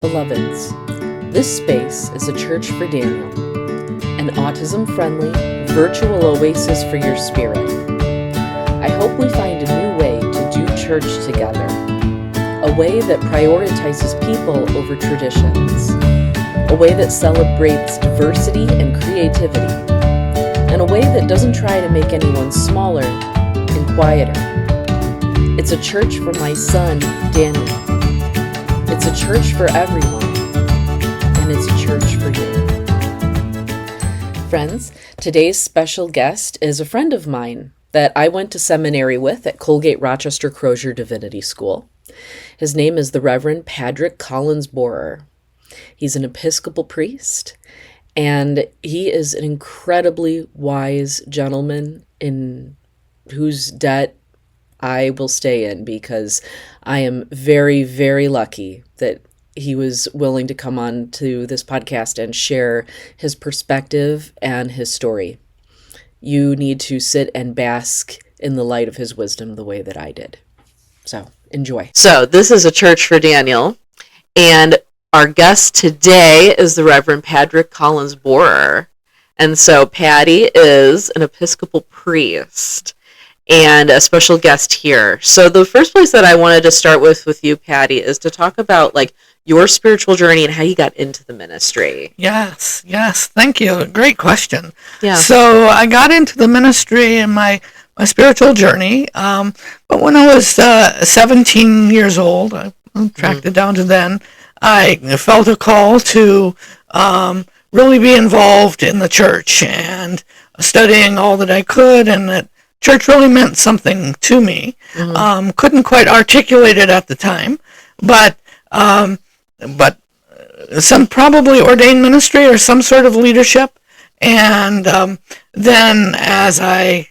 Beloveds, this space is a church for Daniel, an autism-friendly, virtual oasis for your spirit. I hope we find a new way to do church together, a way that prioritizes people over traditions, a way that celebrates diversity and creativity, and a way that doesn't try to make anyone smaller and quieter. It's a church for my son, Daniel. It's a church for everyone, and it's a church for you. Friends, today's special guest is a friend of mine that I went to seminary with at Colgate Rochester Crozier Divinity School. His name is the Reverend Padraic Collins-Bohrer. He's an Episcopal priest, and he is an incredibly wise gentleman in whose debt I will stay in, because I am very, very lucky that he was willing to come on to this podcast and share his perspective and his story. You need to sit and bask in the light of his wisdom the way that I did. So, enjoy. So, this is a church for Daniel, and our guest today is the Reverend Padraic Collins-Bohrer. And so, Paddy is an Episcopal priest and a special guest here. So the first place that I wanted to start with you, Paddy, is to talk about your spiritual journey and how you got into the ministry. Yes. Thank you. Great question. Yeah. So I got into the ministry in my spiritual journey, but when I was 17 years old, I tracked it down to then, I felt a call to really be involved in the church and studying all that I could, and that church really meant something to me. Couldn't quite articulate it at the time, but some probably ordained ministry or some sort of leadership. And then as I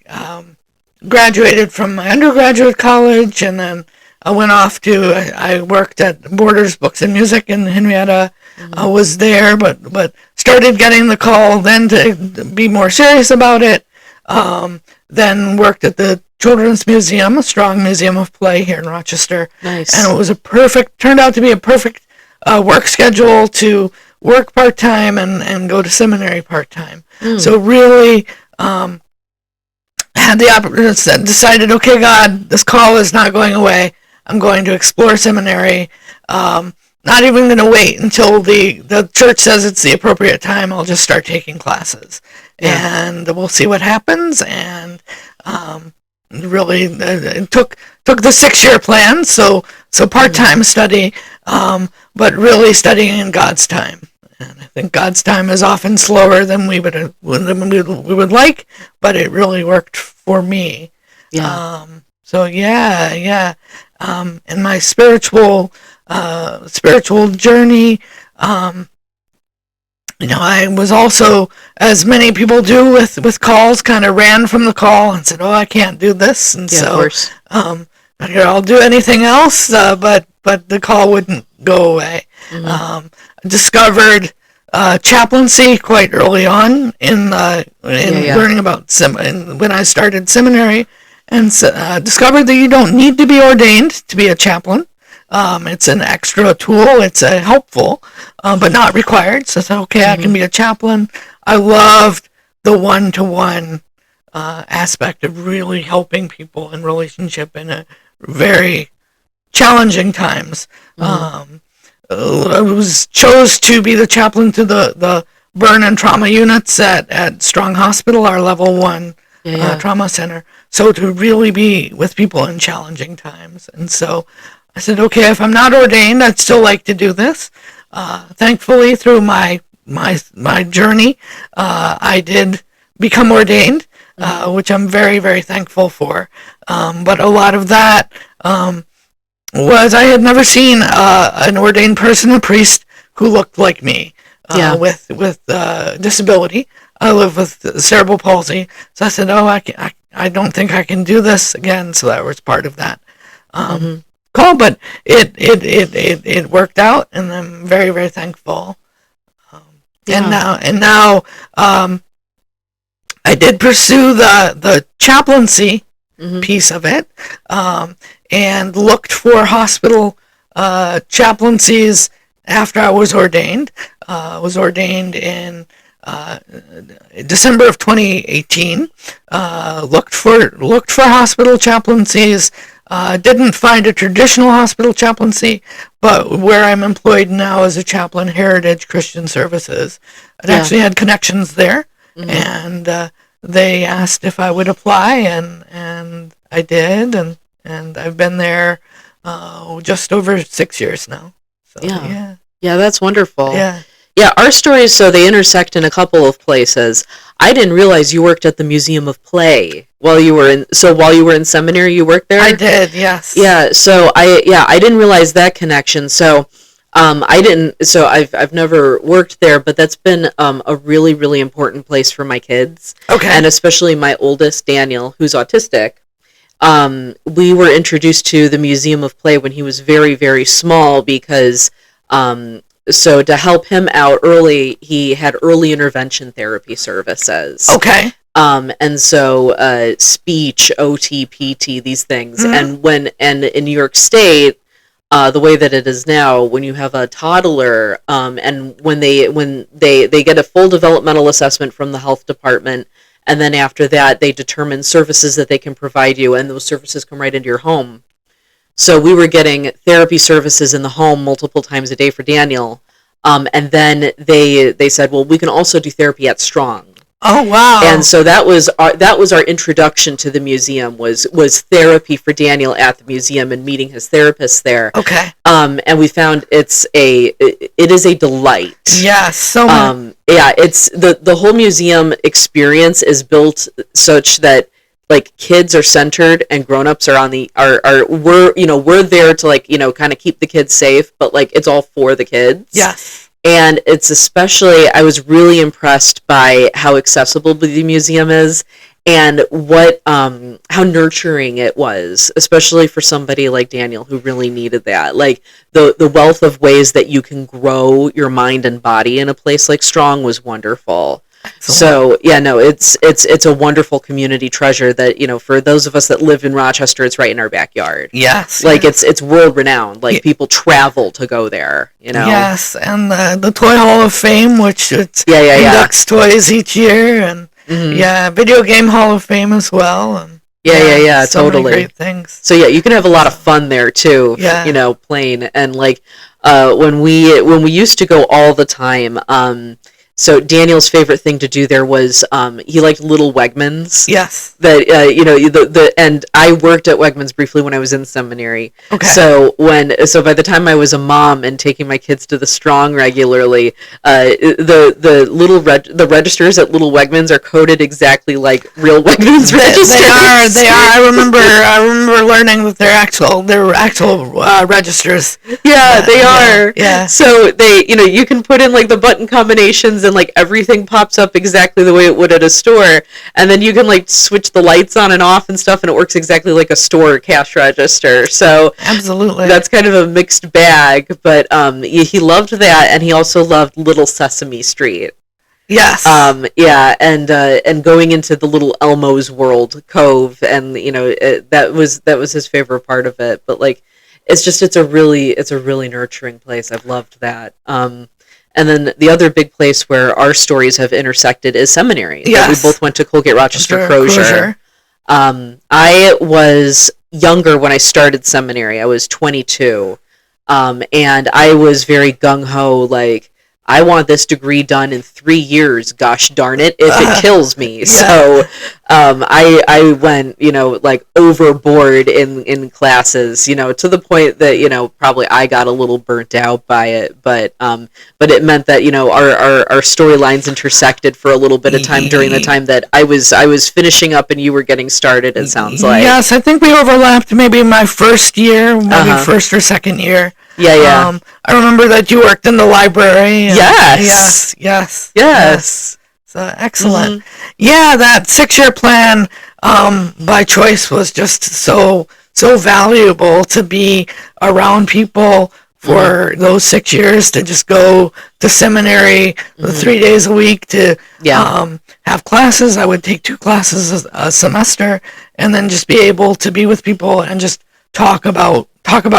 graduated from my undergraduate college, and then I went off I worked at Borders Books and Music in Henrietta. I was there, but started getting the call then to be more serious about it. Then worked at the Children's Museum, a strong museum of play here in Rochester. Nice. And it was turned out to be a perfect work schedule to work part-time and go to seminary part-time. So really had the opportunity, decided, okay, God, this call is not going away. I'm going to explore seminary. Not even going to wait until the church says it's the appropriate time. I'll just start taking classes. Yeah. And we'll see what happens. And really took the 6-year plan, so part-time study, but really studying in God's time. And I think God's time is often slower than we would like, but it really worked for me. Yeah. In my spiritual journey, I was also, as many people do with calls, kind of ran from the call and said, "Oh, I can't do this," and yeah, so of course. I'll do anything else, but the call wouldn't go away. Discovered chaplaincy quite early on in learning about when I started seminary, and discovered that you don't need to be ordained to be a chaplain. It's an extra tool. It's helpful, but not required. So I thought, okay, I can be a chaplain. I loved the one-to-one aspect of really helping people in relationship in a very challenging times. I chose to be the chaplain to the burn and trauma units at Strong Hospital, our level 1 trauma center. So to really be with people in challenging times. And so I said, okay, if I'm not ordained, I'd still like to do this. Thankfully, through my journey, I did become ordained, which I'm very, very thankful for. But a lot of that was I had never seen an ordained person, a priest, who looked like me with disability. I live with cerebral palsy, so I said, I don't think I can do this again. So that was part of that. Call, but it worked out, and I'm very, very thankful. And now I did pursue the chaplaincy piece of it, and looked for hospital chaplaincies after I was ordained. Was ordained in December of 2018. Looked for hospital chaplaincies. Didn't find a traditional hospital chaplaincy, but where I'm employed now as a chaplain, Heritage Christian Services, I actually had connections there, and they asked if I would apply, and I did, and I've been there just over 6 years now. So, yeah, that's wonderful. Yeah, our stories, so they intersect in a couple of places. I didn't realize you worked at the Museum of Play while you were in seminary. You worked there? I did, yes. Yeah, so I didn't realize that connection. So I've never worked there, but that's been a really, really important place for my kids. Okay. And especially my oldest, Daniel, who's autistic. We were introduced to the Museum of Play when he was very, very small because so to help him out early, he had early intervention therapy services. Okay. And so speech, OT, PT, these things. And in New York State, the way that it is now, when you have a toddler, and when they get a full developmental assessment from the health department, and then after that, they determine services that they can provide you, and those services come right into your home. So we were getting therapy services in the home multiple times a day for Daniel, and then they said, well, we can also do therapy at Strong. Oh, wow. And so that was our introduction to the museum was therapy for Daniel at the museum and meeting his therapist there. Okay. And we found it is a delight. Yeah, so much. It's the whole museum experience is built such that like kids are centered and grown-ups are we're there to like, kind of keep the kids safe, but like it's all for the kids. Yes. And it's especially, I was really impressed by how accessible the museum is and how nurturing it was, especially for somebody like Daniel who really needed that. Like the wealth of ways that you can grow your mind and body in a place like Strong was wonderful. So it's a wonderful community treasure that, for those of us that live in Rochester, it's right in our backyard. Yes. Like it's world renowned. Like people travel to go there, Yes, and the Toy Hall of Fame, which inducts toys each year, and Video Game Hall of Fame as well. And so totally. Many great things. So you can have a lot of fun there too. Yeah. Playing and like when we used to go all the time. So Daniel's favorite thing to do there was he liked Little Wegmans. Yes. That and I worked at Wegmans briefly when I was in seminary. Okay. So by the time I was a mom and taking my kids to the Strong regularly, the registers at Little Wegmans are coded exactly like real Wegmans registers. They are. I remember learning that they're actual registers. Yeah, they are. Yeah. So you can put in like the button combinations and like everything pops up exactly the way it would at a store, and then you can like switch the lights on and off and stuff, and it works exactly like a store cash register. So absolutely, that's kind of a mixed bag. But he loved that, and he also loved Little Sesame Street. Yes. And going into the little Elmo's World Cove, and that was his favorite part of it. But like, it's a really nurturing place. I've loved that. And then the other big place where our stories have intersected is seminary. Yes. We both went to Colgate Rochester Crozier. I was younger when I started seminary. I was 22. And I was very gung-ho, like, I want this degree done in 3 years, gosh darn it, if it kills me. So I went, like overboard in classes, to the point that, probably I got a little burnt out by it. But it meant that, our storylines intersected for a little bit of time during the time that I was finishing up and you were getting started, it sounds like. Yes, I think we overlapped maybe my first year, maybe first or second year. Yeah. I remember that you worked in the library. Yes. So excellent. Yeah, that 6-year plan by choice was just so valuable to be around people for those 6 years, to just go to seminary 3 days a week, to have classes. I would take 2 classes a semester, and then just be able to be with people and just talk about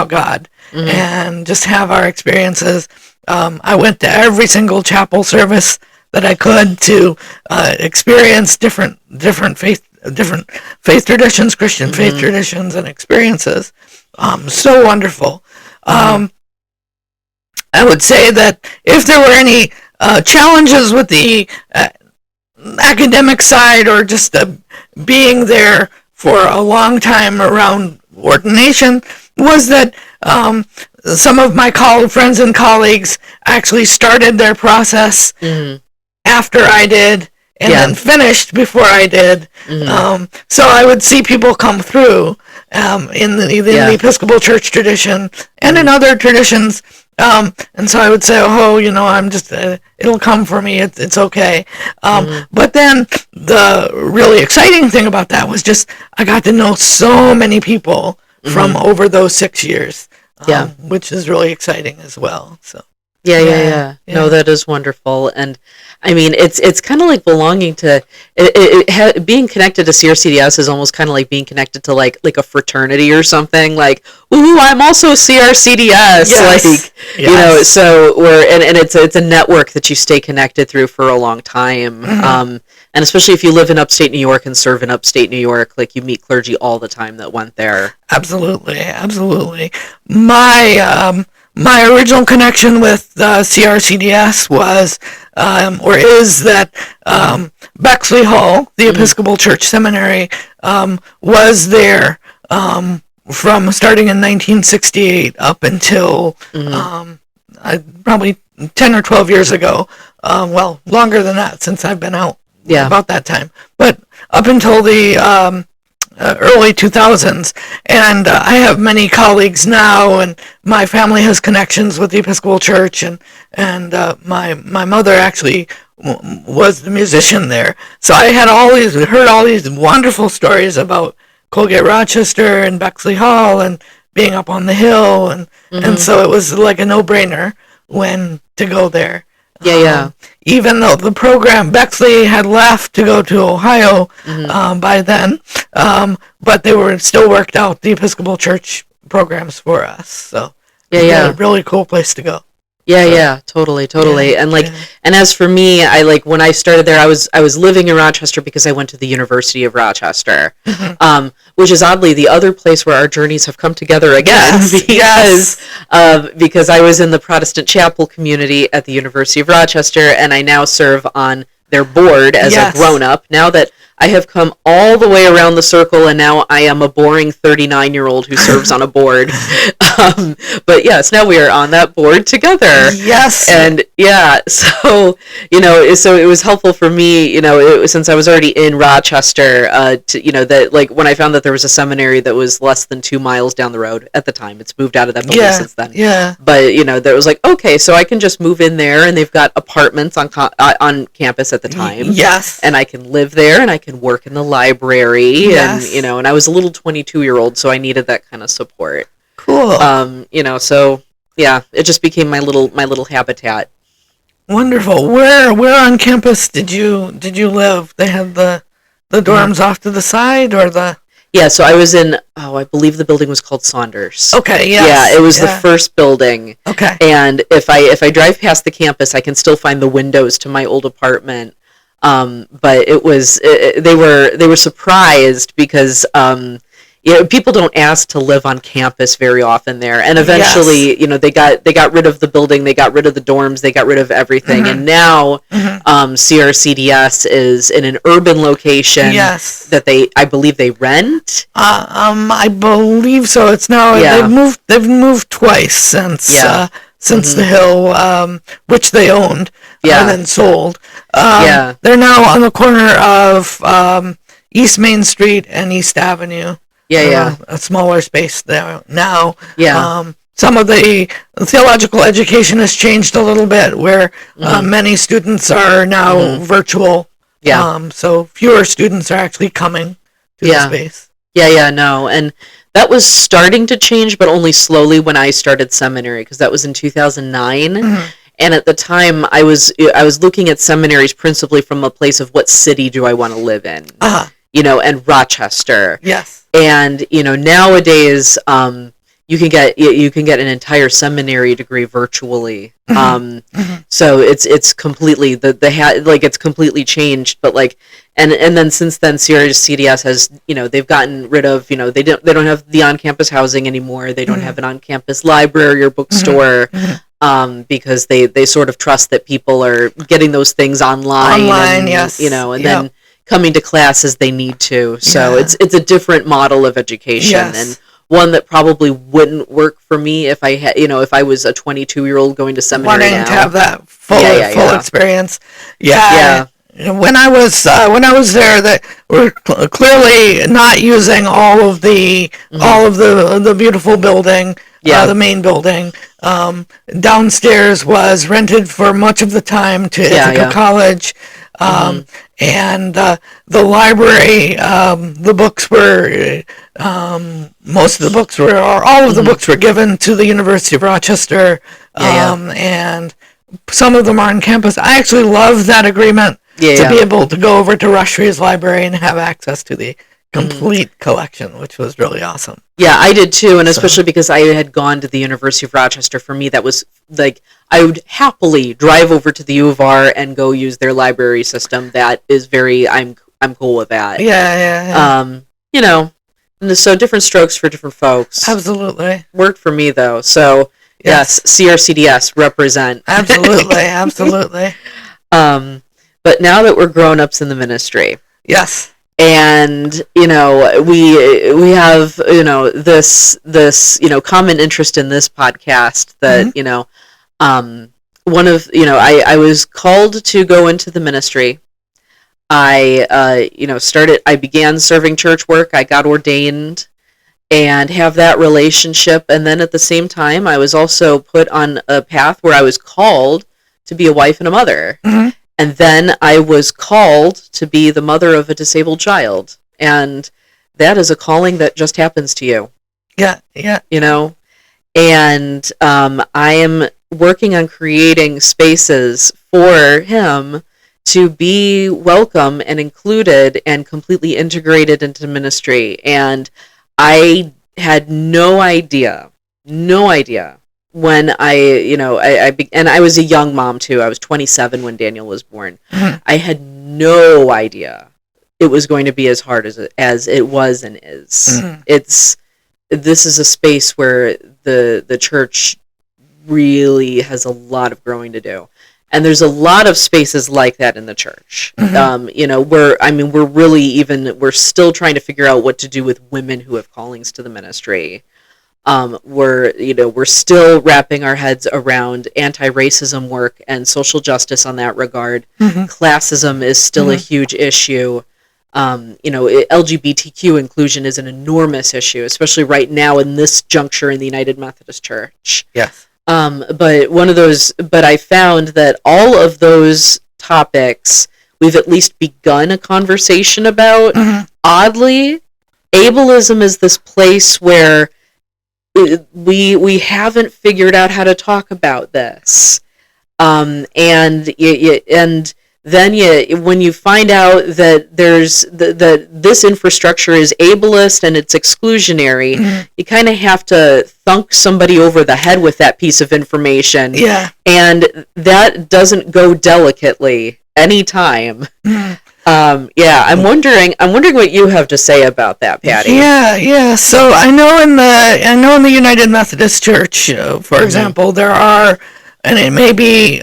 God. And just have our experiences. I went to every single chapel service that I could to experience different faith traditions, Christian faith traditions, and experiences. So wonderful. I would say that if there were any challenges with the academic side, or just being there for a long time around ordination, was that some of my friends and colleagues actually started their process after I did, and then finished before I did. So I would see people come through in the Episcopal Church tradition and in other traditions. And so I would say, I'm just, it'll come for me. It's okay. But then the really exciting thing about that was just, I got to know so many people from over those 6 years, which is really exciting as well. So. Yeah. No, that is wonderful. And I mean, it's kind of like belonging to being connected to CRCDS is almost kind of like being connected to like a fraternity or something. Like, ooh, I'm also CRCDS. Like, you know, so and it's a network that you stay connected through for a long time. And especially if you live in upstate New York and serve in upstate New York, like you meet clergy all the time that went there. Absolutely. My original connection with CRCDS was, or is that Bexley Hall, the Episcopal Church Seminary, was there from starting in 1968 up until probably 10 or 12 years ago. Well, longer than that, since I've been out about that time. But up until the early 2000s, and I have many colleagues now, and my family has connections with the Episcopal Church, and my mother actually was the musician there. So I had heard all these wonderful stories about Colgate Rochester and Bexley Hall and being up on the hill, and so it was like a no-brainer when to go there. Even though the program, Bexley had left to go to Ohio by then, but they were still worked out the Episcopal Church programs for us. So a really cool place to go. Totally. And and as for me, I when I started there, I was living in Rochester because I went to the University of Rochester, which is oddly the other place where our journeys have come together again, because I was in the Protestant chapel community at the University of Rochester, and I now serve on their board as a grown-up, now that I have come all the way around the circle, and now I am a boring 39-year-old who serves on a board. But yes, now we are on that board together. Yes. And so, so it was helpful for me, since I was already in Rochester, that when I found that there was a seminary that was less than 2 miles down the road at the time. It's moved out of that building since then. But, that was like, okay, so I can just move in there, and they've got apartments on campus at the time. And I can live there, and I can work in the library, and and I was a little 22-year-old, so I needed that kind of support. Cool. So it just became my little habitat. Wonderful. Where on campus did you live? They had the dorms off to the side, or the? Yeah, so I was in, I believe the building was called Saunders. Okay, yes. Yeah, it was the first building. Okay. And if I drive past the campus, I can still find the windows to my old apartment. But it was they were surprised because people don't ask to live on campus very often there, and eventually they got rid of the building, they got rid of the dorms, they got rid of everything, and now CRCDS is in an urban location that I believe they rent. I believe so. It's now they've moved twice since the Hill, which they owned and then sold. They're now on the corner of East Main Street and East Avenue. A smaller space there now. Some of the theological education has changed a little bit, where many students are now virtual. So fewer students are actually coming to the space. No, and that was starting to change, but only slowly when I started seminary, because that was in 2009. And at the time, I was looking at seminaries principally from a place of what city do I want to live in, and Rochester. Yes. And nowadays, you can get an entire seminary degree virtually. So it's completely it's completely changed. But like, and then since then, CRCDS has, they've gotten rid of, they don't have the on-campus housing anymore. They don't have an on-campus library or bookstore. Because they sort of trust that people are getting those things online, and, yes, and then coming to class as they need to. So it's a different model of education, and one that probably wouldn't work for me if I had, if I was a 22-year-old going to seminary wanting now. to have that full experience. When I was there, that we're clearly not using all of the beautiful building, the main building. Downstairs was rented for much of the time to Ithaca College, and the library. The books were most of the books were, or all of the books were given to the University of Rochester, and some of them are on campus. I actually love that agreement. To be able to go over to Rushree's library and have access to the complete collection, which was really awesome. Yeah, I did too, and especially because I had gone to the University of Rochester. For me, that was like, I would happily drive over to the U of R and go use their library system. That is I'm cool with that. And so different strokes for different folks. Absolutely. Worked for me though. So yes, CRCDS represent. Absolutely. But now that we're grown-ups in the ministry. Yes. And, we have, this common interest in this podcast that, I was called to go into the ministry. I began serving church work. I got ordained and have that relationship. And then at the same time, I was also put on a path where I was called to be a wife and a mother. And then I was called to be the mother of a disabled child. And that is a calling that just happens to you. Yeah. And I am working on creating spaces for him to be welcome and included and completely integrated into ministry. And I had no idea when and I was a young mom too. I was 27 when Daniel was born. I had no idea it was going to be as hard as it was and is. This is a space where the church really has a lot of growing to do. And there's a lot of spaces like that in the church. We're still trying to figure out what to do with women who have callings to the ministry. We're still wrapping our heads around anti-racism work and social justice on that regard. Classism is still a huge issue. LGBTQ inclusion is an enormous issue, especially right now in this juncture in the United Methodist Church. Yes. But I found that all of those topics we've at least begun a conversation about. Oddly, ableism is this place where we haven't figured out how to talk about this, and then when you find out that this infrastructure is ableist and it's exclusionary, you kind of have to thunk somebody over the head with that piece of information. And that doesn't go delicately anytime. I'm wondering what you have to say about that, Paddy. So I know in the United Methodist Church, for example, there are, and it may be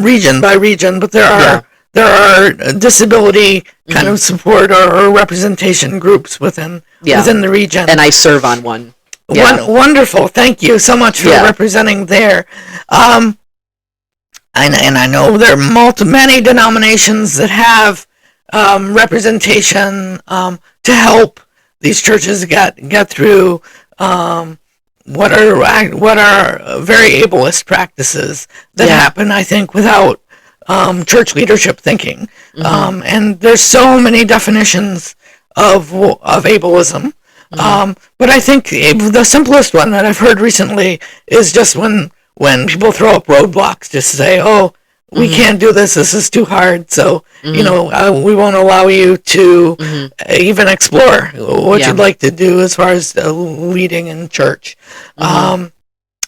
region by region, but there are disability kind of support or representation groups within the region. And I serve on one. Wonderful. Thank you so much for representing there. And I know there are many denominations that have representation to help these churches get through what are very ableist practices that happen, I think, without church leadership thinking. And there's so many definitions of ableism. But I think the simplest one that I've heard recently is just when people throw up roadblocks, just say, we can't do this. This is too hard. So, we won't allow you to even explore what you'd like to do as far as leading in church,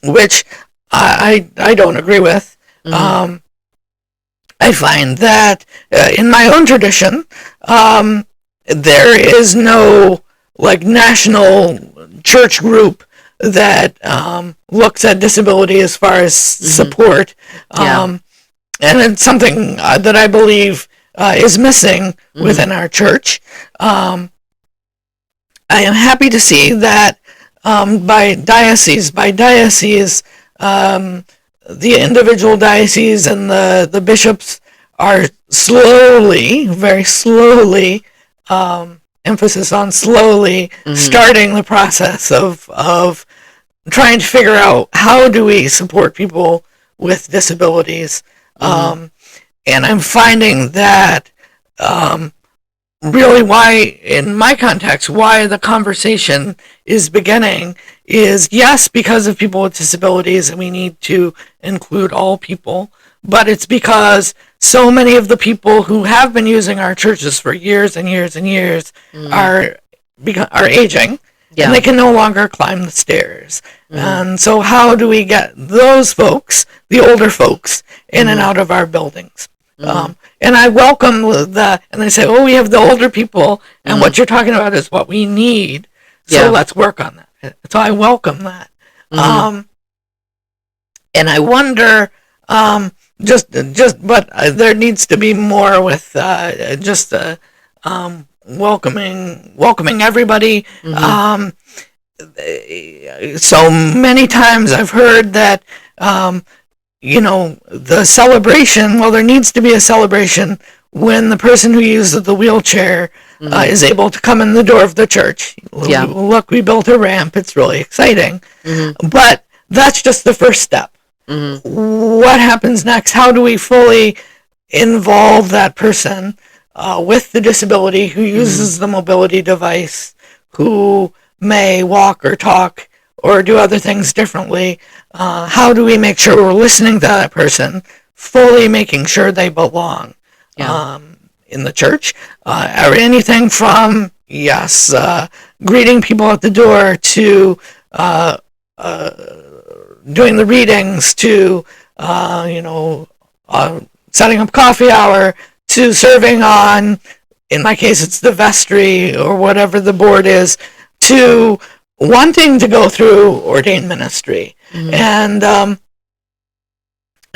which I don't agree with. I find that in my own tradition, there is no national church group that looks at disability as far as support. And it's something that I believe is missing within our church. I am happy to see that by diocese, the individual dioceses and the bishops are slowly, very slowly, emphasis on slowly, starting the process of trying to figure out how do we support people with disabilities. And I'm finding that really why, in my context, why the conversation is beginning is, yes, because of people with disabilities, and we need to include all people, but it's because so many of the people who have been using our churches for years and years and years are aging, and they can no longer climb the stairs. And so how do we get those folks, the older folks, in and out of our buildings? And I welcome and they say, oh, we have the older people, and what you're talking about is what we need, so let's work on that. So I welcome that. And I wonder, but there needs to be more with welcoming everybody. So many times I've heard that, the celebration, well, there needs to be a celebration when the person who uses the wheelchair is able to come in the door of the church. Look, we built a ramp. It's really exciting. But that's just the first step. What happens next? How do we fully involve that person with the disability who uses the mobility device, who may walk or talk or do other things differently? How do we make sure we're listening to that person, fully making sure they belong in the church? Or anything from, greeting people at the door to doing the readings to, setting up coffee hour to serving on, in my case, it's the vestry or whatever the board is, to wanting to go through ordained ministry. And I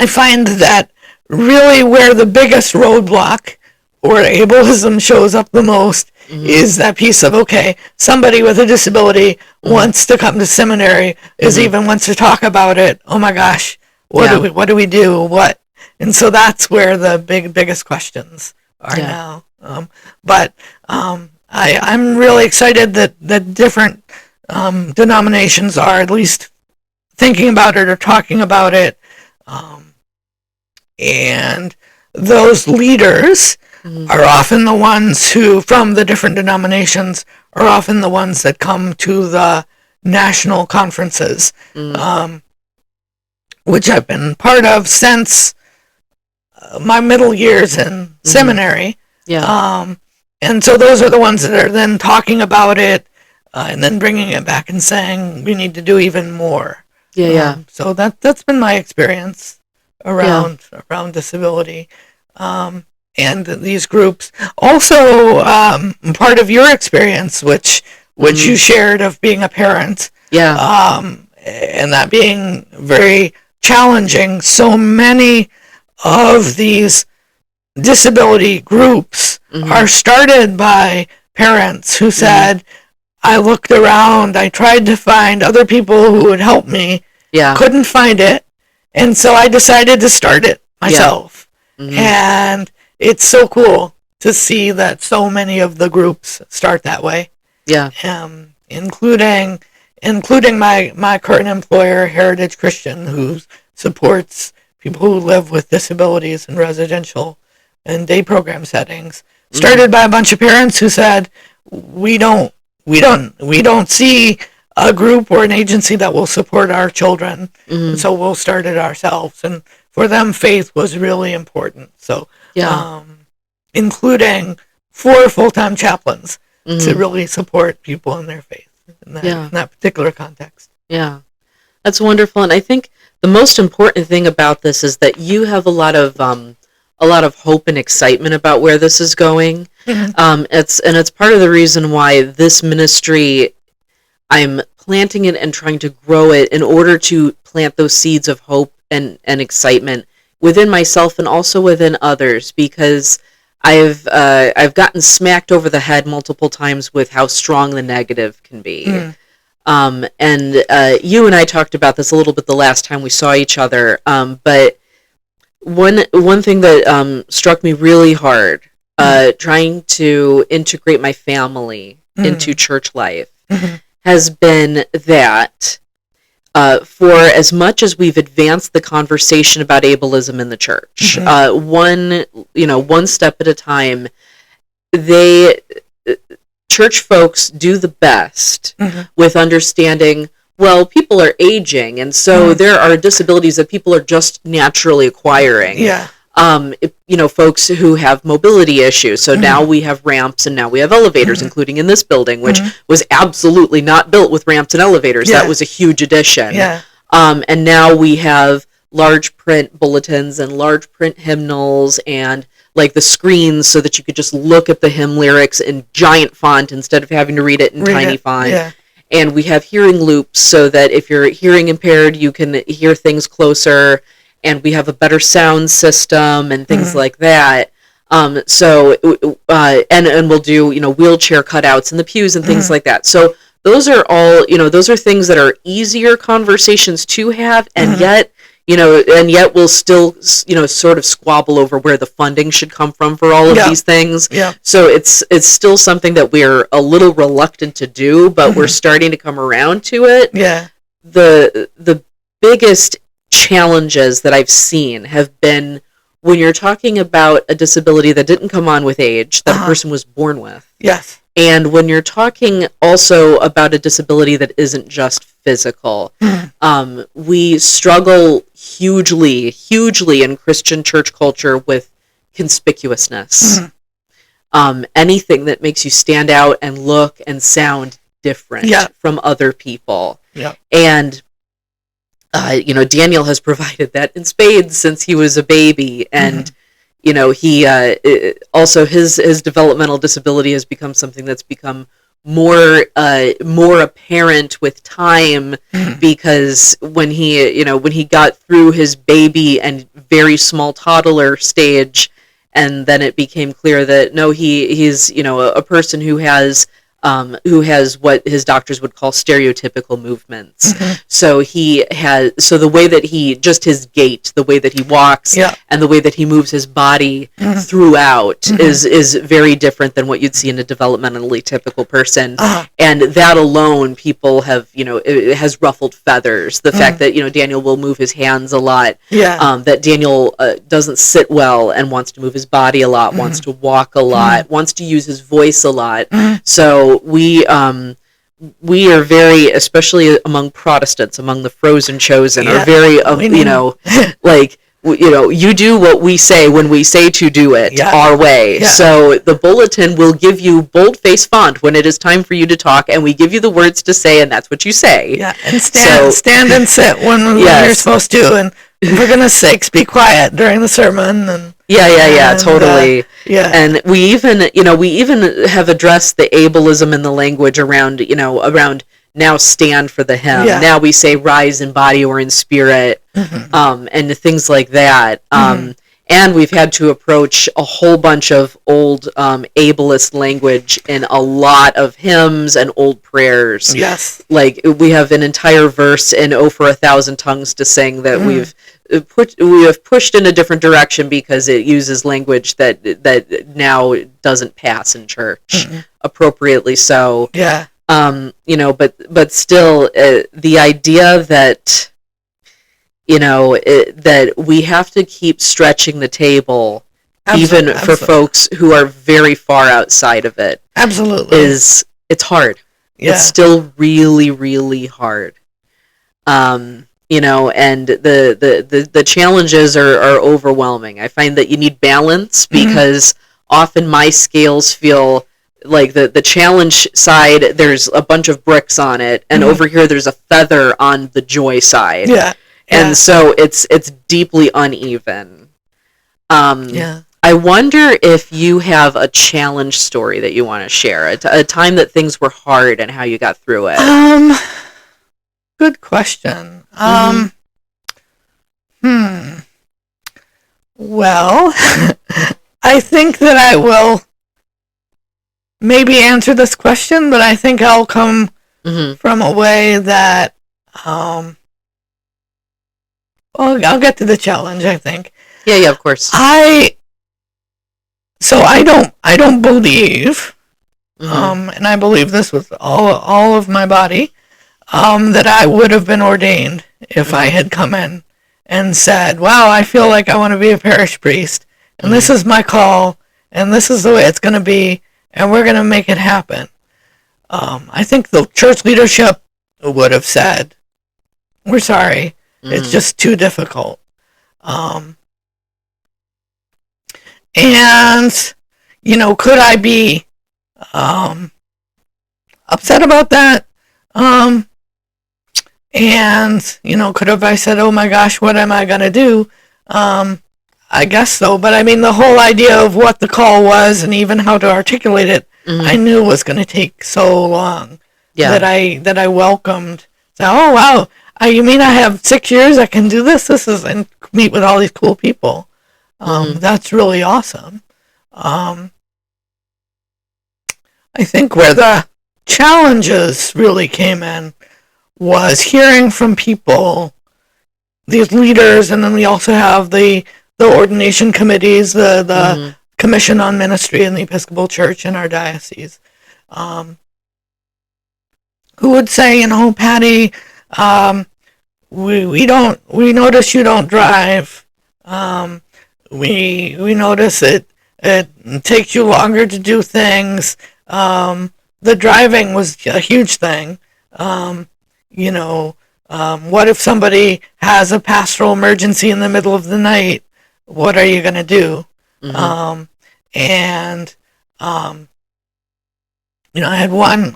find that really where the biggest roadblock or ableism shows up the most is that piece of, okay, somebody with a disability wants to come to seminary, even wants to talk about it. Oh my gosh, what do we do? What? And so that's where the biggest questions are now. But I'm really excited that different denominations are at least thinking about it or talking about it. And those leaders are often the ones who, from the different denominations, are often the ones that come to the national conferences, which I've been part of since my middle years in seminary. And so those are the ones that are then talking about it and then bringing it back and saying we need to do even more. So that's been my experience around disability. And these groups. Also, part of your experience, which you shared of being a parent, and that being very challenging. So many of these disability groups are started by parents who said, I looked around, I tried to find other people who would help me, couldn't find it, and so I decided to start it myself. And it's so cool to see that so many of the groups start that way. Including my current employer, Heritage Christian, who supports people who live with disabilities in residential and day program settings. Started by a bunch of parents who said, we don't see a group or an agency that will support our children, so we'll start it ourselves. And for them, faith was really important. So, including 4 full-time chaplains to really support people in their faith in that particular context. Yeah, that's wonderful. And I think the most important thing about this is that you have a lot of hope and excitement about where this is going. It's part of the reason why this ministry, I'm planting it and trying to grow it in order to plant those seeds of hope and excitement within myself and also within others, because I've gotten smacked over the head multiple times with how strong the negative can be. And you and I talked about this a little bit the last time we saw each other, but one thing that struck me really hard, trying to integrate my family into church life, has been that for as much as we've advanced the conversation about ableism in the church, one step at a time, church folks do the best with understanding, well, people are aging, and so there are disabilities that people are just naturally acquiring. Folks who have mobility issues. So now we have ramps and now we have elevators, including in this building, which was absolutely not built with ramps and elevators. That was a huge addition. And now we have large print bulletins and large print hymnals and like the screens so that you could just look at the hymn lyrics in giant font instead of having to read it in tiny font. And we have hearing loops so that if you're hearing impaired, you can hear things closer. And we have a better sound system and things like that. And we'll do, wheelchair cutouts in the pews and things like that. So those are all, those are things that are easier conversations to have, and yet we'll still, sort of squabble over where the funding should come from for all of these things. So it's still something that we're a little reluctant to do, but we're starting to come around to it. The biggest challenges that I've seen have been when you're talking about a disability that didn't come on with age, that a person was born with. And when you're talking also about a disability that isn't just physical, we struggle hugely in Christian church culture with conspicuousness. Anything that makes you stand out and look and sound different from other people. And Daniel has provided that in spades since he was a baby, and he also his developmental disability has become something that's become more apparent with time, because when he got through his baby and very small toddler stage, and then it became clear that no, he's a person who has what his doctors would call stereotypical movements. So the way that his gait, the way that he walks, and the way that he moves his body throughout is very different than what you'd see in a developmentally typical person. And that alone, people have, it has ruffled feathers. The fact that, Daniel will move his hands a lot, that Daniel doesn't sit well and wants to move his body a lot, wants to walk a lot, wants to use his voice a lot. So we are very, especially among Protestants, among the frozen chosen, are very, you do what we say when we say to do it our way. So the bulletin will give you boldface font when it is time for you to talk, and we give you the words to say, and that's what you say. And stand and sit when you're supposed to, and for goodness sakes, be quiet during the sermon. And totally. And we even have addressed the ableism in the language around now stand for the hymn. Now we say rise in body or in spirit, and things like that. And we've had to approach a whole bunch of old ableist language in a lot of hymns and old prayers. Like we have an entire verse in "Oh for a Thousand Tongues to Sing" that we have pushed in a different direction because it uses language that now doesn't pass in church appropriately. So but still, the idea that that we have to keep stretching the table, even for folks who are very far outside of it. It's hard. It's still really, really hard. and the challenges are overwhelming. I find that you need balance because often my scales feel like the challenge side, there's a bunch of bricks on it, and over here there's a feather on the joy side. Yeah. And so it's deeply uneven. I wonder if you have a challenge story that you want to share, a time that things were hard and how you got through it. Good question. Well, I think that I will maybe answer this question, but I think I'll come from a way that, well, I'll get to the challenge, I think. Yeah, of course. I don't believe, and I believe this with all of my body, that I would have been ordained if I had come in and said, wow, I feel like I want to be a parish priest, and this is my call, and this is the way it's going to be, and we're going to make it happen. I think the church leadership would have said, we're sorry, it's just too difficult. And, could I be upset about that? And, could have I said, oh my gosh, what am I going to do? I guess so. But I mean, the whole idea of what the call was and even how to articulate it, I knew was going to take so long that I welcomed. So, oh, wow. You mean I have 6 years? I can do this? And meet with all these cool people. That's really awesome. I think where the challenges really came in was hearing from people, these leaders, and then we also have the ordination committees, the Commission on Ministry in the Episcopal Church in our diocese, who would say, Paddy, we notice you don't drive. We notice it takes you longer to do things. The driving was a huge thing. What if somebody has a pastoral emergency in the middle of the night? What are you going to do? I had one,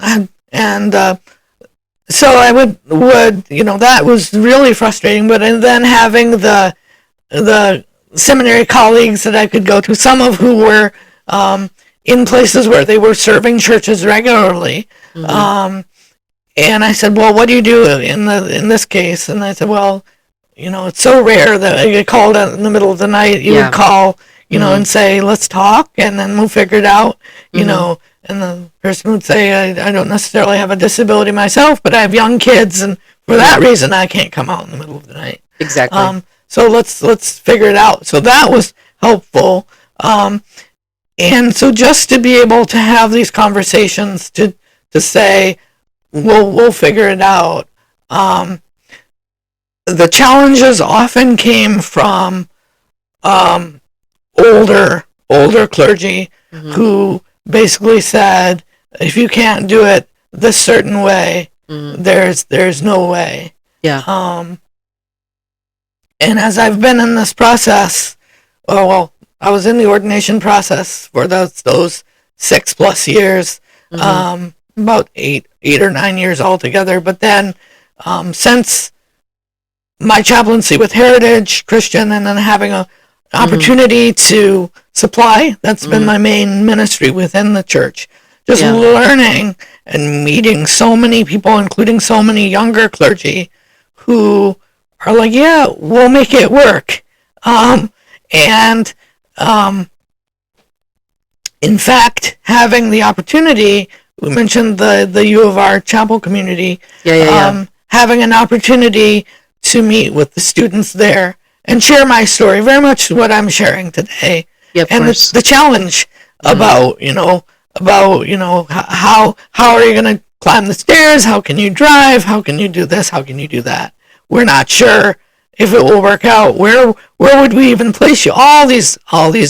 so I would, that was really frustrating, but then having the seminary colleagues that I could go to, some of who were in places where they were serving churches regularly, and I said, well, what do you do in this case? And I said, well, it's so rare that I get called out in the middle of the night. You would call, and say, let's talk, and then we'll figure it out, and the person would say, I don't necessarily have a disability myself, but I have young kids, and for that reason, I can't come out in the middle of the night. Exactly. So let's figure it out. So that was helpful. And so just to be able to have these conversations to say, we'll figure it out. The challenges often came from older clergy who basically said, if you can't do it this certain way, there's no way. Yeah. And as I've been in this process, I was in the ordination process for those 6+ years, about 8 or 9 years altogether. But then, since my chaplaincy with Heritage Christian, and then having an opportunity to supply, that's been my main ministry within the church. Just learning and meeting so many people, including so many younger clergy, who are like, yeah, we'll make it work. In fact, having the opportunity, we mentioned the U of R chapel community, having an opportunity to meet with the students there and share my story, very much what I'm sharing today. And the challenge about how are you going to climb the stairs? How can you drive? How can you do this? How can you do that? We're not sure if it will work out. Where would we even place you? All these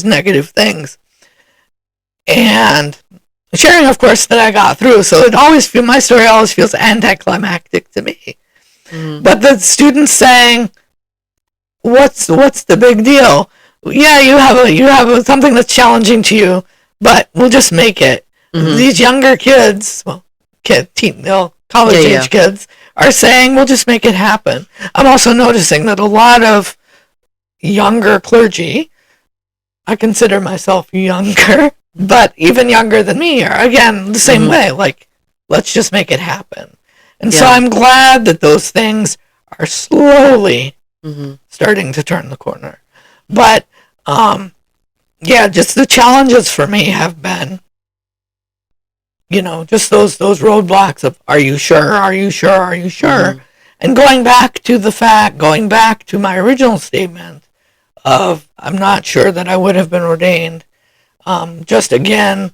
negative things. And sharing, of course, that I got through. So my story always feels anticlimactic to me. But the students saying, what's the big deal? Yeah, you have something that's challenging to you, but we'll just make it. These younger kids, college age kids, are saying we'll just make it happen. I'm also noticing that a lot of younger clergy, I consider myself younger, but even younger than me, are again the same way. Like, let's just make it happen. And so I'm glad that those things are slowly starting to turn the corner. But just the challenges for me have been, just those roadblocks of, are you sure? Are you sure? Are you sure? And going back to my original statement of, I'm not sure that I would have been ordained. Just again,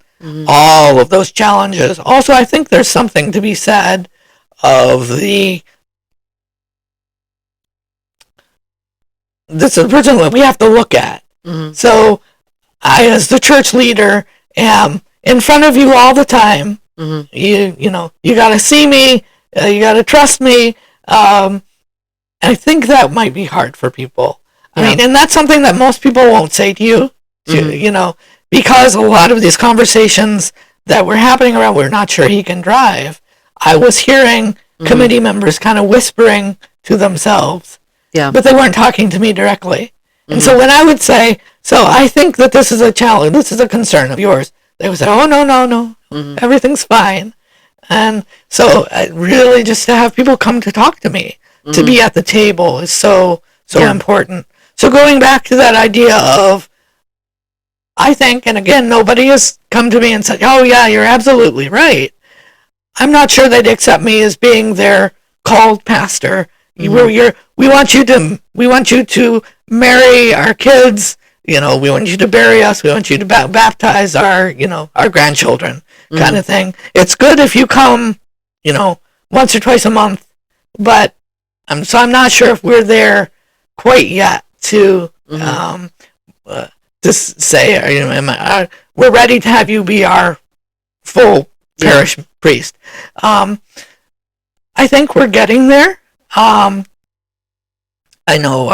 all of those challenges. Also, I think there's something to be said of this is originally we have to look at. So I, as the church leader, am in front of you all the time. You got to see me. You got to trust me. I think that might be hard for people. I mean, and that's something that most people won't say to you, because a lot of these conversations that were happening around, we're not sure he can drive. I was hearing committee members kind of whispering to themselves, but they weren't talking to me directly. And so when I would say, so I think that this is a challenge, this is a concern of yours, they would say, oh, no, everything's fine. And so really just to have people come to talk to me, to be at the table is so important. So going back to that idea of, I think, and again, nobody has come to me and said, oh yeah, you're absolutely right. I'm not sure they'd accept me as being their called pastor. We want you to marry our kids. We want you to bury us. We want you to baptize our grandchildren, kind of thing. It's good if you come, once or twice a month, but I'm not sure if we're there quite yet to say, we're ready to have you be our full parish priest. I think we're getting there. I know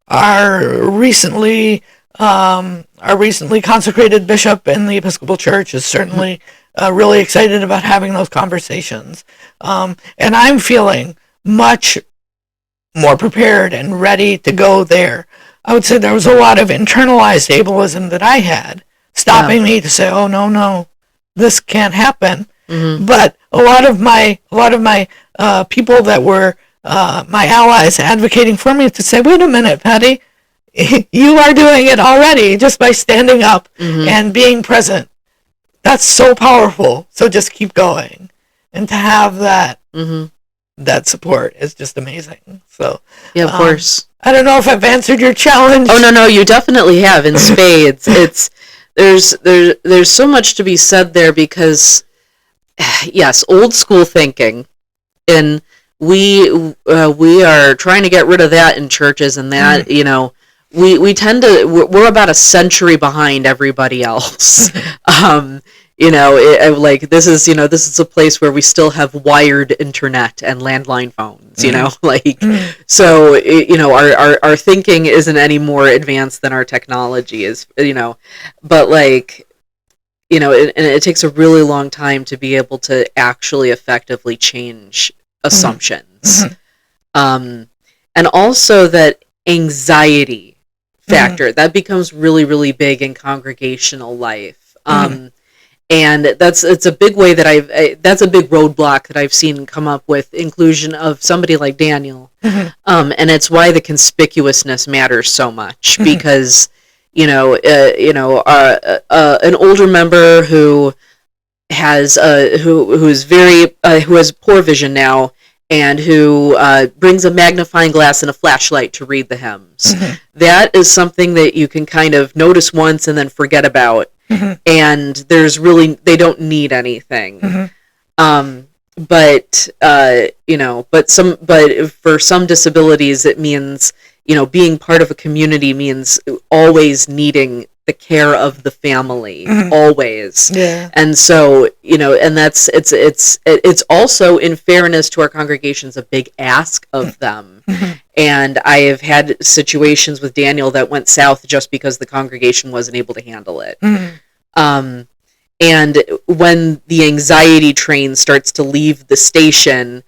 our recently consecrated bishop in the Episcopal Church is certainly really excited about having those conversations. And I'm feeling much more prepared and ready to go there. I would say there was a lot of internalized ableism that I had, stopping me to say, oh, no, this can't happen. But a lot of my people that were my allies advocating for me to say, wait a minute, Paddy, you are doing it already just by standing up and being present. That's so powerful. So just keep going. And to have that support is just amazing. So of course. I don't know if I've answered your challenge. Oh no, you definitely have in spades. There's so much to be said there because yes, old school thinking, and we are trying to get rid of that in churches, and that we tend to we're about a century behind everybody else. This is a place where we still have wired internet and landline phones. So our thinking isn't any more advanced than our technology is. But and it takes a really long time to be able to actually effectively change assumptions. And also that anxiety factor that becomes really, really big in congregational life. And it's a big way that that's a big roadblock that I've seen come up with inclusion of somebody like Daniel. And it's why the conspicuousness matters so much because, an older member who has who has poor vision now and who brings a magnifying glass and a flashlight to read the hymns. That is something that you can kind of notice once and then forget about. And they don't need anything. But for some disabilities, it means, being part of a community means always needing the care of the family always. Yeah. And so, and it's also, in fairness to our congregations, a big ask of them. And I have had situations with Daniel that went south just because the congregation wasn't able to handle it. And when the anxiety train starts to leave the station,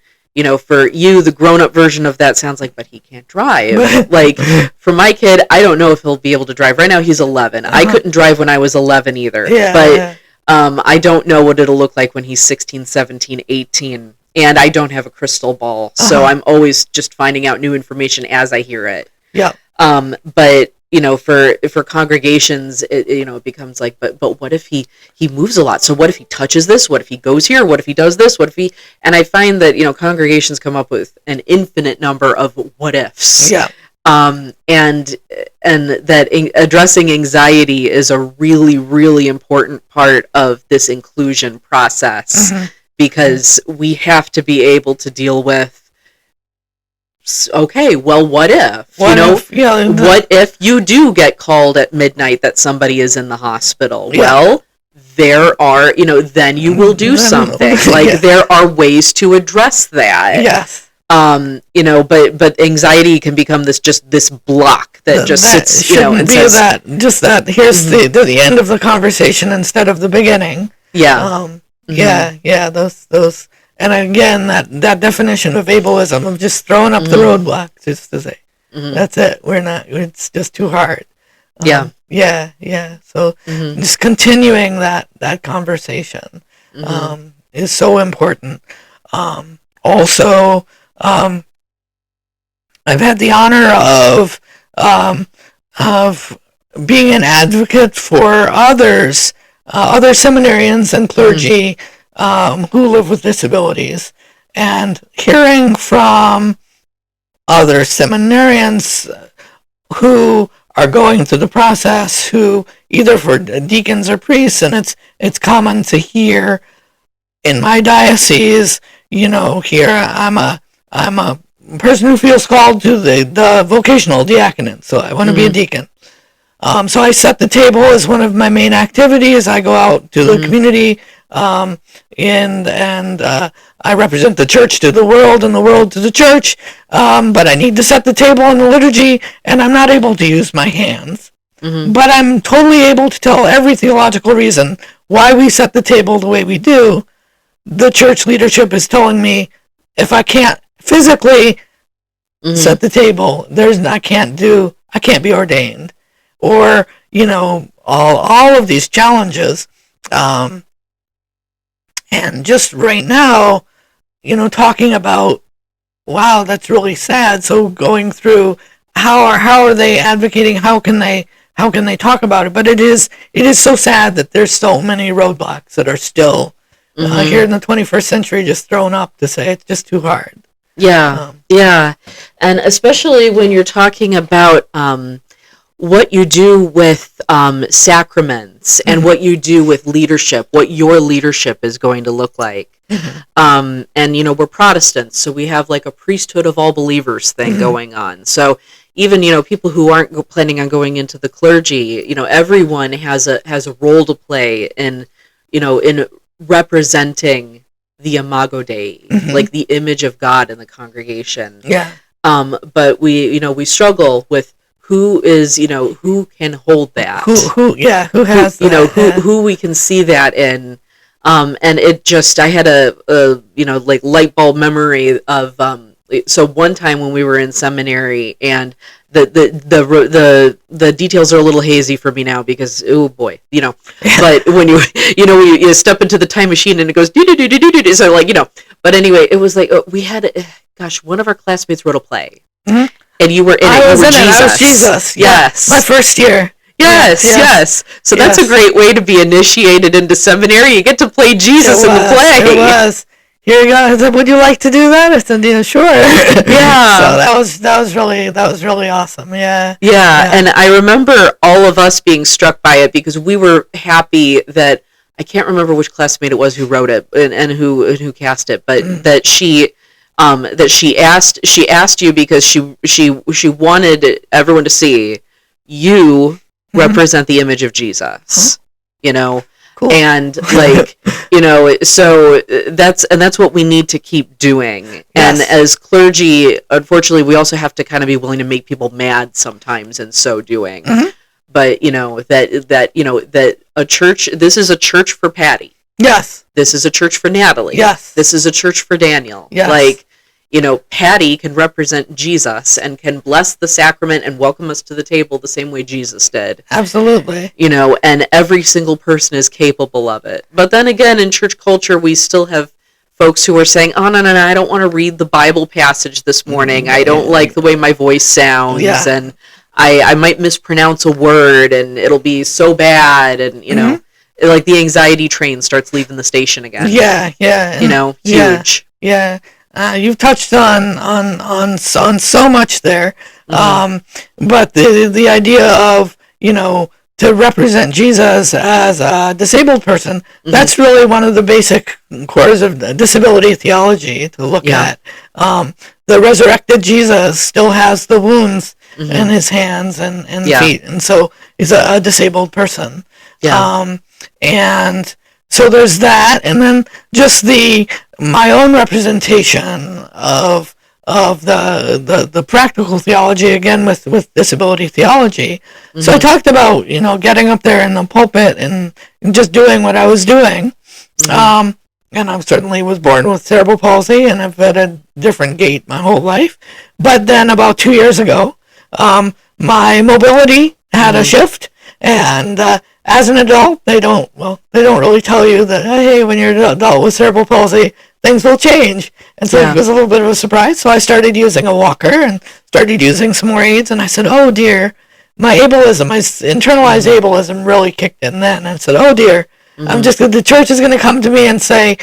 for you, the grown-up version of that sounds like, but he can't drive. Like, for my kid, I don't know if he'll be able to drive. Right now, he's 11. I couldn't drive when I was 11 either. But I don't know what it'll look like when he's 16, 17, 18. And I don't have a crystal ball. So I'm always just finding out new information as I hear it. Yeah. But for congregations, it becomes like, but what if he moves a lot? So what if he touches this? What if he goes here? What if he does this? What if he? And I find that congregations come up with an infinite number of what ifs. Yeah. And that addressing anxiety is a really, really important part of this inclusion process, because we have to be able to deal with, okay, well, what if? What if you do get called at midnight that somebody is in the hospital? Yeah. Well, there are, then you will do something. Like, there are ways to address that. Yes. But anxiety can become this block that just sits, and says, here's the end of the conversation instead of the beginning. Yeah. Those. And again, that definition of ableism, of just throwing up the roadblocks, just to say, that's it. It's just too hard. So just continuing that conversation is so important. Also, I've had the honor of being an advocate for others, other seminarians and clergy who live with disabilities, and hearing from other seminarians who are going through the process, who either for deacons or priests, and it's common to hear in my diocese, here I'm a person who feels called to the vocational diaconate, so I want to be a deacon. So I set the table as one of my main activities. I go out to the community, and I represent the church to the world and the world to the church, but I need to set the table in the liturgy, and I'm not able to use my hands. But I'm totally able to tell every theological reason why we set the table the way we do. The church leadership is telling me, if I can't physically set the table, I can't be ordained. Or, all of these challenges. And just right now, talking about, wow, that's really sad. So going through how are they advocating? How can they talk about it? But it is so sad that there's so many roadblocks that are still here in the 21st century, just thrown up to say it's just too hard. Yeah. And especially when you're talking about what you do with sacraments and what you do with leadership, what your leadership is going to look like. And, we're Protestants, so we have like a priesthood of all believers thing going on. So even, people who aren't planning on going into the clergy, everyone has a role to play in representing the Imago Dei, like the image of God in the congregation. Yeah. But we struggle with who can hold that? Who has that? Who we can see that in. And it just, I had a light bulb memory of, so one time when we were in seminary, and the details are a little hazy for me now because, oh boy, but when you step into the time machine and it goes do, so but anyway, it was like, we had, one of our classmates wrote a play. And you were in it. I was Jesus. Yes. My first year. Yes. So that's a great way to be initiated into seminary. You get to play Jesus in the play. It was. Here you go. I said, would you like to do that? I said, yeah, sure. Yeah. So that was really awesome. Yeah. And I remember all of us being struck by it because we were happy that, I can't remember which classmate it was who wrote it and who cast it, but that she asked you because she wanted everyone to see you represent the image of Jesus, you know, Cool. and like, you know, so that's what we need to keep doing. Yes. And as clergy, unfortunately, we also have to kind of be willing to make people mad sometimes in so doing. But, you know, that a church, this is a church for Paddy. Yes. This is a church for Natalie. Yes. This is a church for Daniel. Yes. Like, you know, Paddy can represent Jesus and can bless the sacrament and welcome us to the table the same way Jesus did. Absolutely. You know, and every single person is capable of it. But then again, in church culture, we still have folks who are saying, oh, no, I don't want to read the Bible passage this morning. I don't like the way my voice sounds. Yeah. And I might mispronounce a word and it'll be so bad. And, you know, like the anxiety train starts leaving the station again. Yeah. You know, huge. Yeah. You've touched on so much there. But the idea of, you know, to represent Jesus as a disabled person, that's really one of the basic cores of disability theology to look at. The resurrected Jesus still has the wounds in his hands and feet, and so he's a disabled person. And so there's that, and then just my own representation of the practical theology, again with disability theology. So I talked about, you know, getting up there in the pulpit and just doing what I was doing. And I certainly was born with cerebral palsy, and I've had a different gait my whole life. But then about 2 years ago, my mobility had a shift, and as an adult, they don't really tell you that, hey, when you're an adult with cerebral palsy, things will change. And so it was a little bit of a surprise. So I started using a walker and started using some more aids. And I said, oh dear, my ableism, my internalized ableism really kicked in then. And I said, oh dear, the church is going to come to me and say,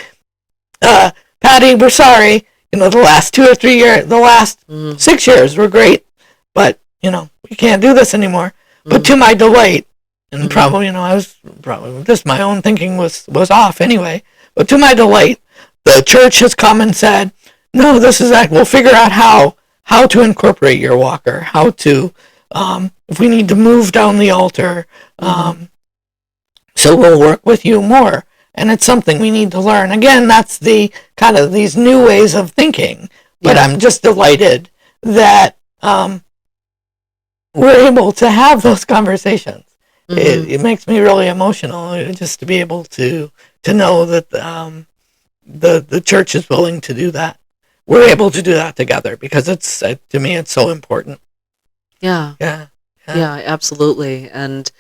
Paddy, we're sorry. You know, the last 2 or 3 years, the last 6 years were great, but, you know, we can't do this anymore. But to my delight, and probably, you know, I was probably just my own thinking was off anyway. But to my delight, the church has come and said, no, this is that. We'll figure out how to incorporate your walker, how to, if we need to move down the altar, so we'll work with you more. And it's something we need to learn. Again, that's the kind of these new ways of thinking. But I'm just delighted that we're able to have those conversations. It makes me really emotional just to be able to know that the church is willing to do that. We're able to do that together because it's to me it's so important. Yeah, absolutely. And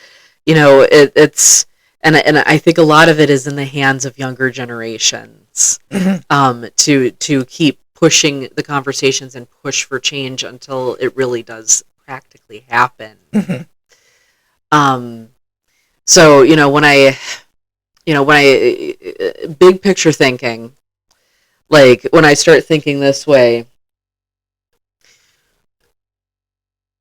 you know, it's and I think a lot of it is in the hands of younger generations to keep pushing the conversations and push for change until it really does practically happen. So, you know, when I big picture thinking, like when I start thinking this way,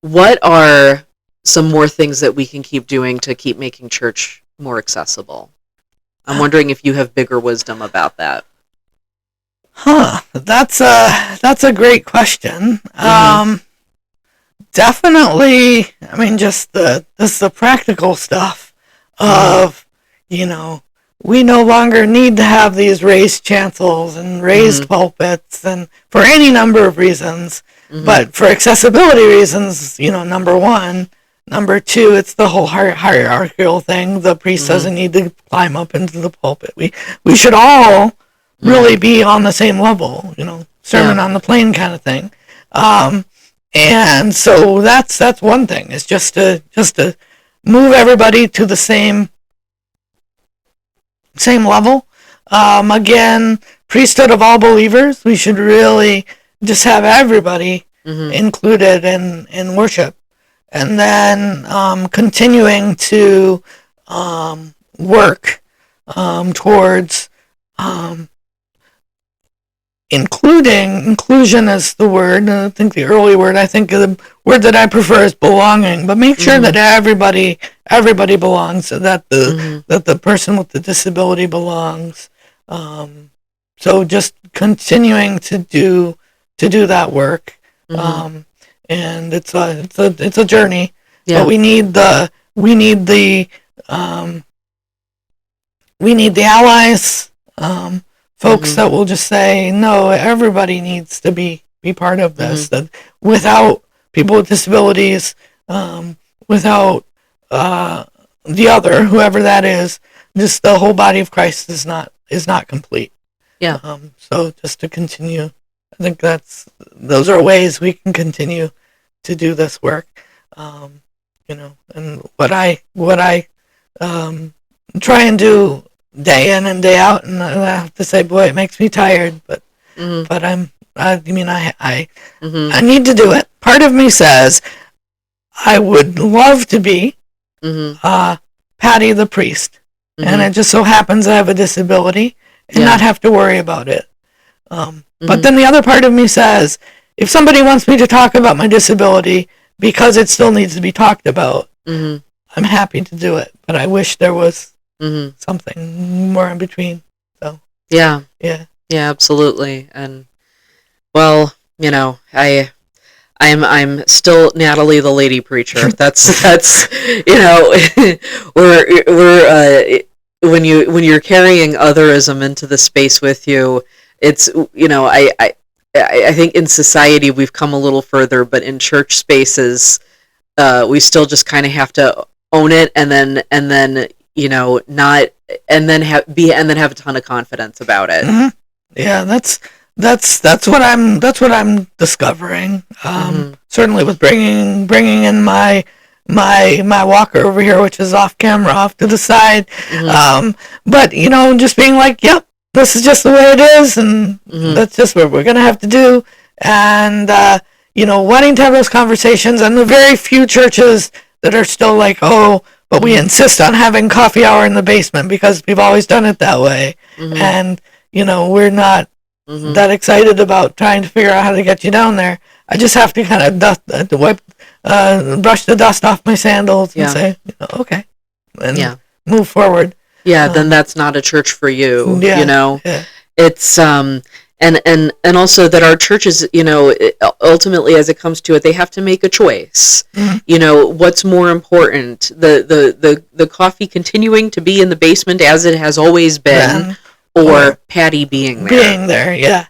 what are some more things that we can keep doing to keep making church more accessible? I'm wondering if you have bigger wisdom about that. That's a great question. Definitely, I mean, just the practical stuff of, you know, we no longer need to have these raised chancels and raised pulpits, and for any number of reasons, but for accessibility reasons, you know, number one. Number two, it's the whole hierarchical thing. The priest doesn't need to climb up into the pulpit. We should all really be on the same level, you know, sermon on the plain kind of thing. And so that's one thing. It's just to move everybody to the same level. Again, priesthood of all believers. We should really just have everybody included in worship, and then continuing to work towards inclusion is the word. I think the early word. I think the word that I prefer is belonging. But make sure that everybody belongs. So that the person with the disability belongs. So just continuing to do that work. And it's a journey. But we need we need the allies, folks that will just say, no, everybody needs to be part of this. That without people with disabilities, without the other, whoever that is, just the whole body of Christ is not complete. Yeah. So just to continue, I think those are ways we can continue to do this work. And what I try and do day in and day out, and I have to say, boy, it makes me tired, but I need to do it. Part of me says I would love to be Paddy the priest, and it just so happens I have a disability and not have to worry about it. But then the other part of me says, if somebody wants me to talk about my disability because it still needs to be talked about, I'm happy to do it. But I wish there was something more in between. So yeah, absolutely. And well, I'm still Natalie the lady preacher. That's we're when you're carrying otherism into the space with you, it's I think in society we've come a little further, but in church spaces we still just kind of have to own it and then not and then have a ton of confidence about it. Yeah, that's what I'm discovering. Certainly with bringing in my walker over here, which is off camera, off to the side. But just being like, yep, this is just the way it is, and that's just what we're gonna have to do. And wanting to have those conversations, and the very few churches that are still like, oh, but we insist on having coffee hour in the basement because we've always done it that way, and we're not that excited about trying to figure out how to get you down there. I just have to kind of brush the dust off my sandals and say, okay, and move forward. Yeah, then that's not a church for you. It's and also that our churches, ultimately, as it comes to it, they have to make a choice. What's more important, the coffee continuing to be in the basement as it has always been, or Paddy being there.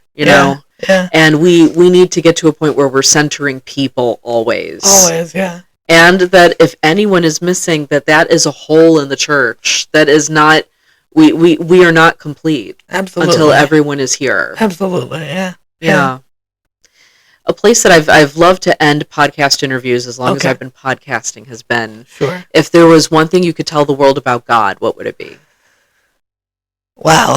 And we need to get to a point where we're centering people always, and that if anyone is missing, that is a hole in the church. That is not, we are not complete until everyone is here. Absolutely. Yeah. A place that I've loved to end podcast interviews as long as I've been podcasting has been, if there was one thing you could tell the world about God, what would it be? Wow.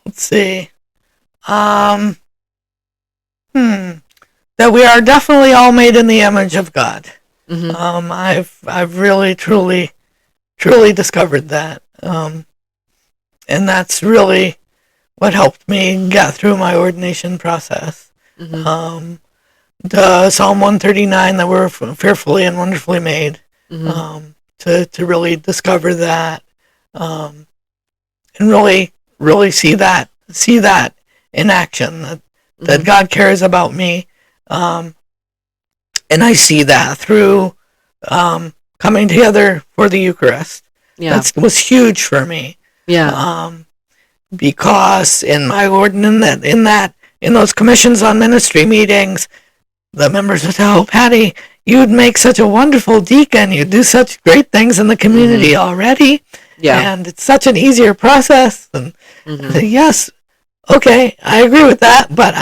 Let's see. That we are definitely all made in the image of God. I've really truly discovered that. And that's really what helped me get through my ordination process. The Psalm 139, that we're fearfully and wonderfully made, to really discover that, and really see that in action, that God cares about me. And I see that through coming together for the Eucharist. That was huge for me. Because in my in those commissions on ministry meetings, the members would tell Paddy, you'd make such a wonderful deacon. You'd do such great things in the community already. And it's such an easier process. And I say, yes, okay, I agree with that. But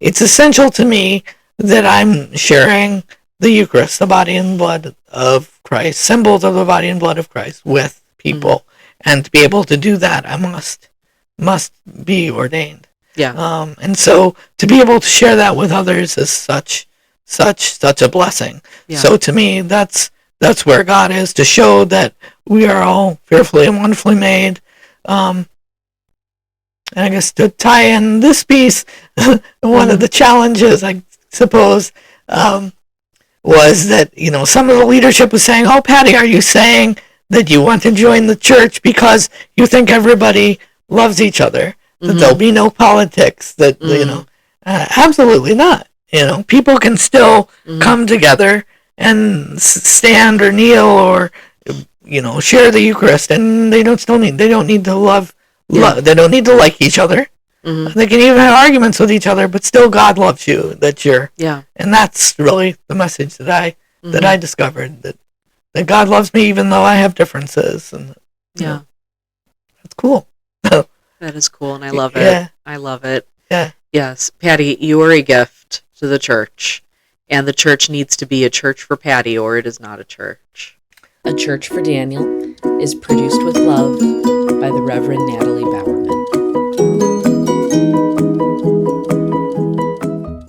it's essential to me that I'm sharing the Eucharist, the body and blood of Christ, symbols of the body and blood of Christ, with people. And to be able to do that, I must be ordained. And so to be able to share that with others is such a blessing. So to me, that's where God is, to show that we are all fearfully and wonderfully made. And I guess to tie in this piece, one of the challenges, I suppose, was that, some of the leadership was saying, oh, Paddy, are you saying that you want to join the church because you think everybody loves each other, that there'll be no politics, that, absolutely not. People can still come together stand or kneel or share the Eucharist, and they don't need to love. They don't need to like each other. Mm-hmm. They can even have arguments with each other, but still God loves you. And that's really the message that I discovered, that God loves me even though I have differences, and that's cool. That is cool, and I love it. Yeah. I love it. Yeah. Yes, Paddy, you are a gift to the church, and the church needs to be a church for Paddy, or it is not a church. A Church for Daniel is produced with love by the Reverend Natalie Beck.